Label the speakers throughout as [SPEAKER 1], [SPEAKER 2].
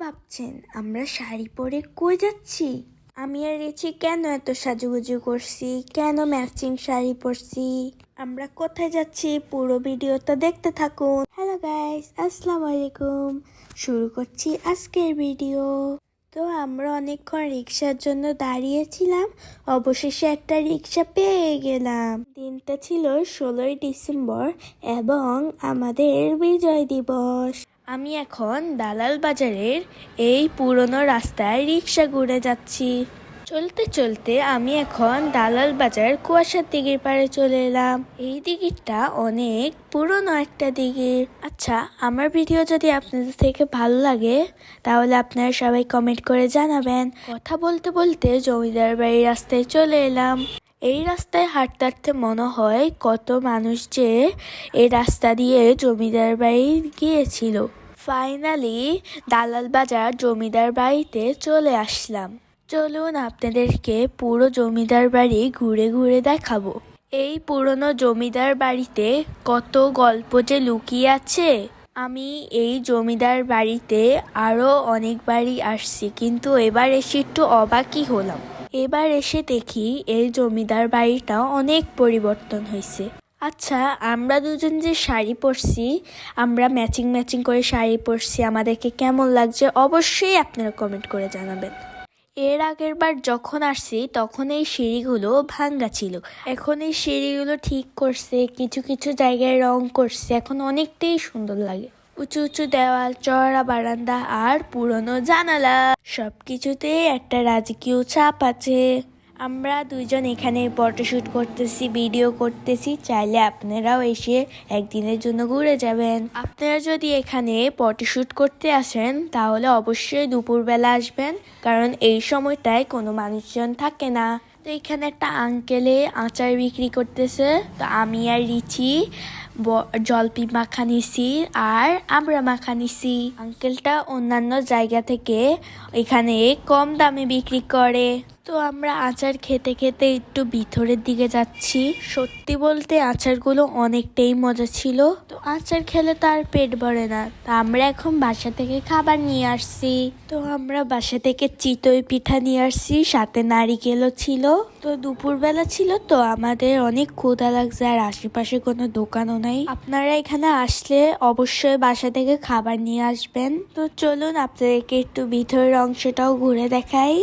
[SPEAKER 1] ভাবছেন আমরা শাড়ি পরে কই যাচ্ছি? আমি আর রেচি কেন এত সাজুগুজু করছি, কেন ম্যাচিং শাড়ি পরছি, আমরা কোথায় যাচ্ছি পুরো ভিডিওটা দেখতে থাকুন। হ্যালো গাইস, আসসালামু আলাইকুম। শুরু করছি আজকের ভিডিও। তো আমরা অনেকক্ষণ রিক্সার জন্য দাঁড়িয়েছিলাম, অবশেষে একটা রিক্সা পেয়ে গেলাম। দিনটা ছিল 16ই ডিসেম্বর এবং আমাদের বিজয় দিবস। আমি এখন দালাল বাজারের এই পুরনো রাস্তায় রিক্সা ঘুরে যাচ্ছি। চলতে চলতে আমি এখন দালাল বাজার কুয়াশার দিঘির পাড়ে চলে এলাম। এই দিঘিটা অনেক পুরনো একটা দিঘির। আচ্ছা, আমার ভিডিও যদি আপনাদের থেকে ভালো লাগে তাহলে আপনারা সবাই কমেন্ট করে জানাবেন। কথা বলতে বলতে জমিদার বাড়ির রাস্তায় চলে এলাম। এই রাস্তায় হাঁটতে হাঁটতে মনে হয় কত মানুষ যে এই রাস্তা দিয়ে জমিদার বাড়ি গিয়েছিল। ফাইনালি দালাল বাজার জমিদার বাড়িতে চলে আসলাম। চলুন আপনাদেরকে পুরো জমিদার বাড়ি ঘুরে ঘুরে দেখাবো। এই পুরনো জমিদার বাড়িতে কত গল্প যে লুকিয়ে আছে। আমি এই জমিদার বাড়িতে আরো অনেকবারই আসছি, কিন্তু এবার এসে একটু অবাকই হলাম। এবার এসে দেখি এই জমিদার বাড়িটা অনেক পরিবর্তন হয়েছে। আচ্ছা, আমরা দুজন যে শাড়ি পরছি, আমরা ম্যাচিং করে শাড়ি পরছি, আমাদেরকে কেমন লাগছে অবশ্যই আপনারা কমেন্ট করে জানাবেন। এর আগের বার যখন আসছি তখন এই সিঁড়িগুলো ভাঙ্গা ছিল, এখন এই সিঁড়িগুলো ঠিক করছে, কিছু কিছু জায়গায় রং করছে, এখন অনেকটাই সুন্দর লাগে। উঁচু উঁচু দেওয়াল, চওড়া বারান্দা আর পুরনো জানালা, সবকিছুতে একটা রাজকীয় ছাপ আছে। আমরা দুইজন এখানে ফটোশুট করতেছি, ভিডিও করতেছি, চাইলে আপনারাও এসে একদিনের জন্য ঘুরে যাবেন। আপনারা যদি এখানে ফটোশুট করতে আসেন তাহলে অবশ্যই দুপুরবেলা আসবেন, কারণ এই সময়টায় কোনো মানুষজন থাকে না। তো এখানে একটা আঙ্কেলে আচার বিক্রি করতেছে, তো আমি আর রিচি জলপি মাখা নিছি আর আমরা মাখা নিছি। আঙ্কেলটা অন্যান্য জায়গা থেকে এখানে কম দামে বিক্রি করে। তো আমরা আচার খেতে খেতে একটু ভিতরের দিকে যাচ্ছি। সত্যি বলতে আচারগুলো অনেকটাই মজা ছিল। তো আচার খেলে তো আর পেট ভরে না, তা আমরা এখন বাসা থেকে খাবার নিয়ে আসছি। তো আমরা বাসা থেকে চিতই পিঠা নিয়ে আসছি, সাথে নারিকেলও ছিল। তো দুপুরবেলা ছিল, তো আমাদের অনেক ক্ষুধা লাগছে আর আশেপাশে কোনো দোকানও নাই। আপনারা এখানে আসলে অবশ্যই বাসা থেকে খাবার নিয়ে আসবেন। তো চলুন আপনাদেরকে একটু ভিতরের অংশটাও ঘুরে দেখাই।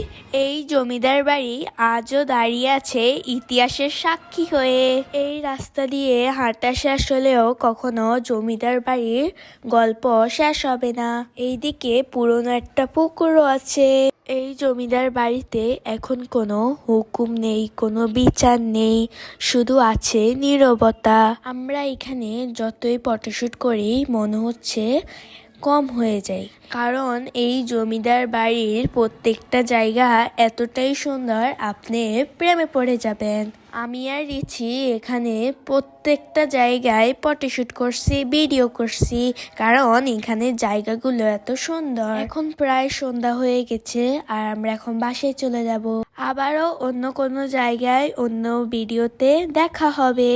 [SPEAKER 1] এই জমিদার বাড়ি আজও দাঁড়িয়ে আছে ইতিহাসের সাক্ষী হয়ে। এই রাস্তা দিয়ে হাঁটা শেষ হলেও কখনো জমিদার বাড়ির গল্প শেষ হবে না। এইদিকে পুরনো একটা পুকুরও আছে। এই জমিদার বাড়িতে এখন কোনো হুকুম নেই, কোনো বিচার নেই, শুধু আছে নীরবতা। আমরা এখানে যতই ফটোশুট করি মনে হচ্ছে কম হয়ে যায়, কারণ এই জমিদার বাড়ির প্রত্যেকটা জায়গা এতটাই সুন্দর, আপনি প্রেমে পড়ে যাবেন। আমি আর রিচি এখানে প্রত্যেকটা জায়গায় ফটোশুট করছি, ভিডিও করছি, কারণ এখানে জায়গাগুলো এত সুন্দর। এখন প্রায় সন্ধ্যা হয়ে গেছে আর আমরা এখন বাসায় চলে যাব। আবারও অন্য কোনো জায়গায় অন্য ভিডিওতে দেখা হবে।